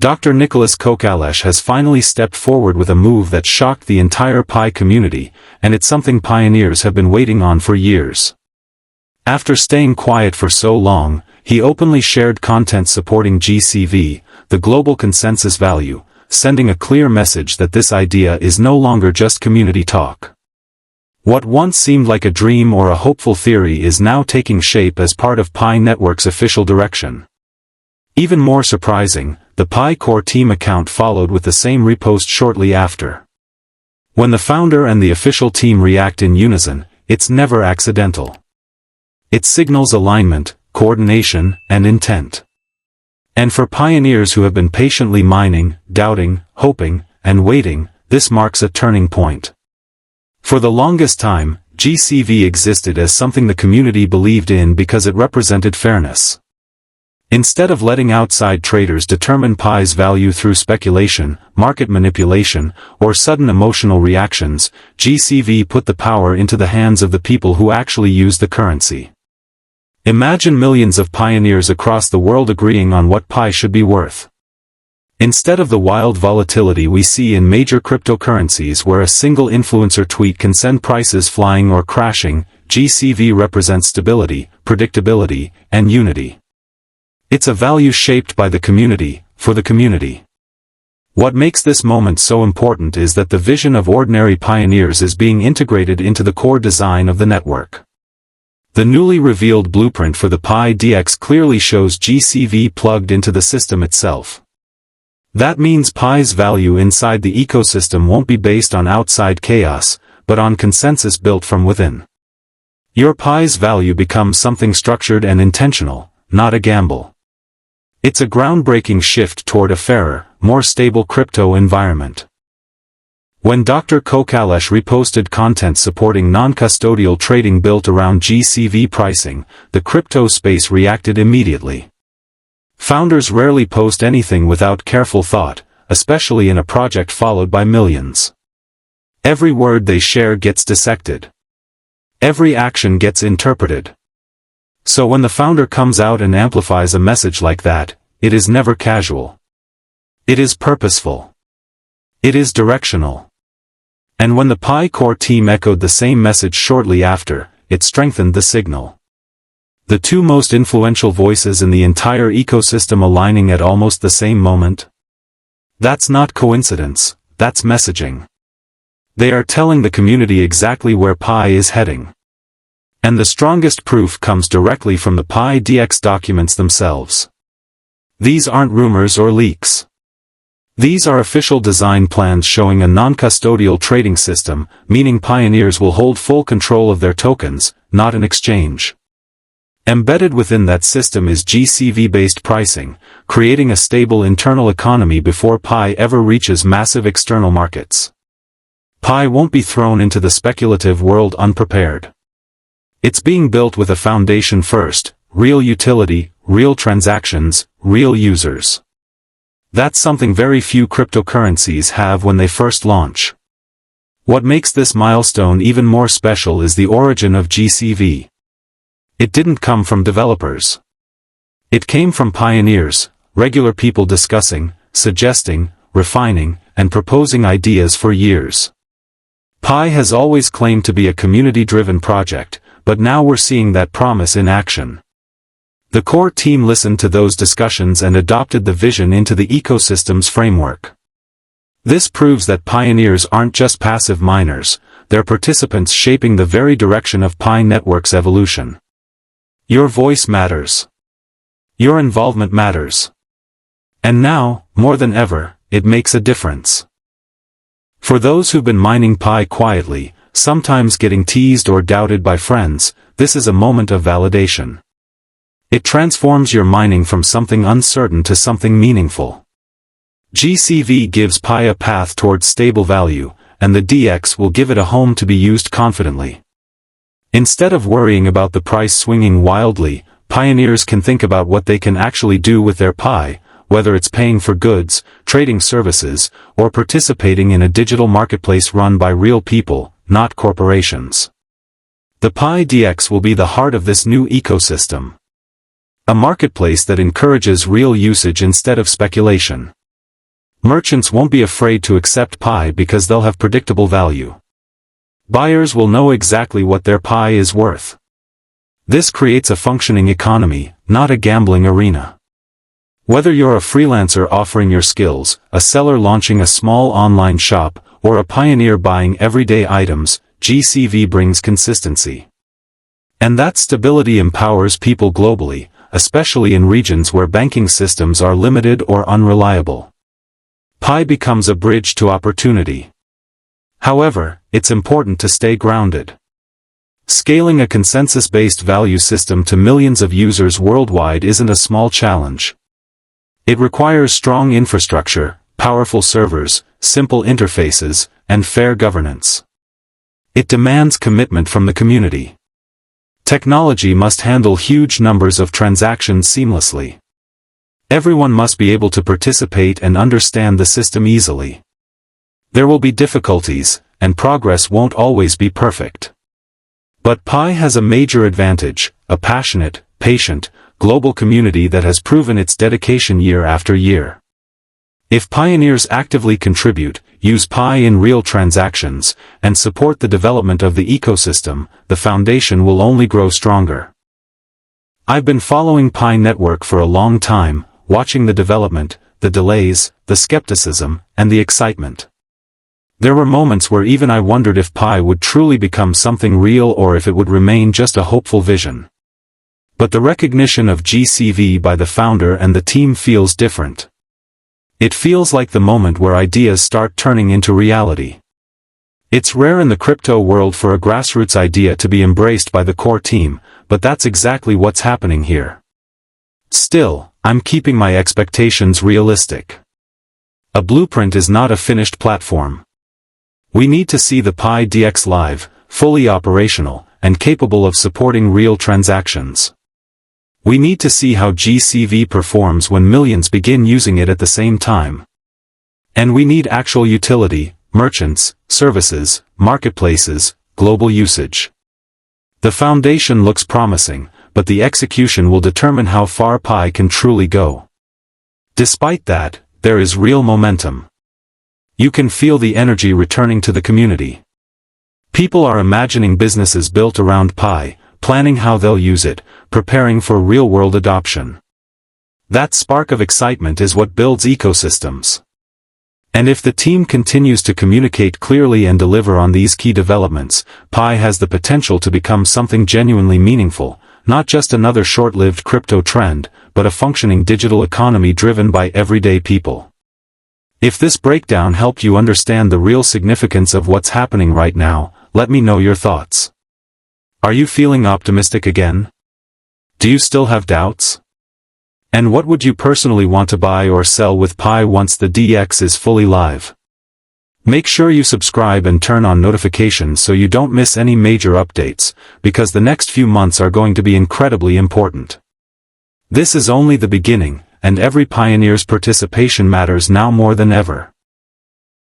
Dr. Nicholas Kokalesh has finally stepped forward with a move that shocked the entire Pi community, and it's something pioneers have been waiting on for years. After staying quiet for so long, he openly shared content supporting GCV, the global consensus value, sending a clear message that this idea is no longer just community talk. What once seemed like a dream or a hopeful theory is now taking shape as part of Pi Network's official direction. Even more surprising, the Pi core team account followed with the same repost shortly after. When the founder and the official team react in unison, it's never accidental. It signals alignment, coordination, and intent. And for pioneers who have been patiently mining, doubting, hoping, and waiting, this marks a turning point. For the longest time, GCV existed as something the community believed in because it represented fairness. Instead of letting outside traders determine Pi's value through speculation, market manipulation, or sudden emotional reactions, GCV put the power into the hands of the people who actually use the currency. Imagine millions of pioneers across the world agreeing on what Pi should be worth. Instead of the wild volatility we see in major cryptocurrencies where a single influencer tweet can send prices flying or crashing, GCV represents stability, predictability, and unity. It's a value shaped by the community, for the community. What makes this moment so important is that the vision of ordinary pioneers is being integrated into the core design of the network. The newly revealed blueprint for the Pi DX clearly shows GCV plugged into the system itself. That means Pi's value inside the ecosystem won't be based on outside chaos, but on consensus built from within. Your Pi's value becomes something structured and intentional, not a gamble. It's a groundbreaking shift toward a fairer, more stable crypto environment. When Dr. Kokalesh reposted content supporting non-custodial trading built around GCV pricing, the crypto space reacted immediately. Founders rarely post anything without careful thought, especially in a project followed by millions. Every word they share gets dissected. Every action gets interpreted. So when the founder comes out and amplifies a message like that, it is never casual. It is purposeful. It is directional. And when the Pi core team echoed the same message shortly after, it strengthened the signal. The two most influential voices in the entire ecosystem aligning at almost the same moment? That's not coincidence, that's messaging. They are telling the community exactly where Pi is heading. And the strongest proof comes directly from the Pi DX documents themselves. These aren't rumors or leaks. These are official design plans showing a non-custodial trading system, meaning pioneers will hold full control of their tokens, not an exchange. Embedded within that system is GCV-based pricing, creating a stable internal economy before Pi ever reaches massive external markets. Pi won't be thrown into the speculative world unprepared. It's being built with a foundation first, real utility, real transactions, real users. That's something very few cryptocurrencies have when they first launch. What makes this milestone even more special is the origin of GCV. It didn't come from developers. It came from pioneers, regular people discussing, suggesting, refining, and proposing ideas for years. Pi has always claimed to be a community-driven project, but now we're seeing that promise in action. The core team listened to those discussions and adopted the vision into the ecosystem's framework. This proves that pioneers aren't just passive miners, they're participants shaping the very direction of Pi Network's evolution. Your voice matters. Your involvement matters. And now, more than ever, it makes a difference. For those who've been mining Pi quietly, sometimes getting teased or doubted by friends, this is a moment of validation. It transforms your mining from something uncertain to something meaningful. GCV gives Pi a path towards stable value, and the DX will give it a home to be used confidently. Instead of worrying about the price swinging wildly, pioneers can think about what they can actually do with their Pi, whether it's paying for goods, trading services, or participating in a digital marketplace run by real people, not corporations. The Pi DX will be the heart of this new ecosystem. A marketplace that encourages real usage instead of speculation. Merchants won't be afraid to accept Pi because they'll have predictable value. Buyers will know exactly what their Pi is worth. This creates a functioning economy, not a gambling arena. Whether you're a freelancer offering your skills, a seller launching a small online shop, or a pioneer buying everyday items, Gcv brings consistency. And that stability empowers people globally, especially in regions where banking systems are limited or unreliable. Pi becomes a bridge to opportunity. However, it's important to stay grounded. Scaling a consensus-based value system to millions of users worldwide isn't a small challenge. It requires strong infrastructure, powerful servers, simple interfaces, and fair governance. It demands commitment from the community. Technology must handle huge numbers of transactions seamlessly. Everyone must be able to participate and understand the system easily. There will be difficulties, and progress won't always be perfect. But Pi has a major advantage, a passionate, patient, global community that has proven its dedication year after year. If pioneers actively contribute, use Pi in real transactions, and support the development of the ecosystem, the foundation will only grow stronger. I've been following Pi Network for a long time, watching the development, the delays, the skepticism, and the excitement. There were moments where even I wondered if Pi would truly become something real or if it would remain just a hopeful vision. But the recognition of Gcv by the founder and the team feels different. It feels like the moment where ideas start turning into reality. It's rare in the crypto world for a grassroots idea to be embraced by the core team, but that's exactly what's happening here. Still, I'm keeping my expectations realistic. A blueprint is not a finished platform. We need to see the Pi DX live, fully operational, and capable of supporting real transactions. We need to see how Gcv performs when millions begin using it at the same time. And we need actual utility, merchants, services, marketplaces, global usage. The foundation looks promising, but the execution will determine how far Pi can truly go. Despite that, there is real momentum. You can feel the energy returning to the community. People are imagining businesses built around Pi, planning how they'll use it, preparing for real-world adoption. That spark of excitement is what builds ecosystems. And if the team continues to communicate clearly and deliver on these key developments, Pi has the potential to become something genuinely meaningful, not just another short-lived crypto trend, but a functioning digital economy driven by everyday people. If this breakdown helped you understand the real significance of what's happening right now, let me know your thoughts. Are you feeling optimistic again? Do you still have doubts? And what would you personally want to buy or sell with Pi once the DX is fully live? Make sure you subscribe and turn on notifications so you don't miss any major updates, because the next few months are going to be incredibly important. This is only the beginning, and every pioneer's participation matters now more than ever.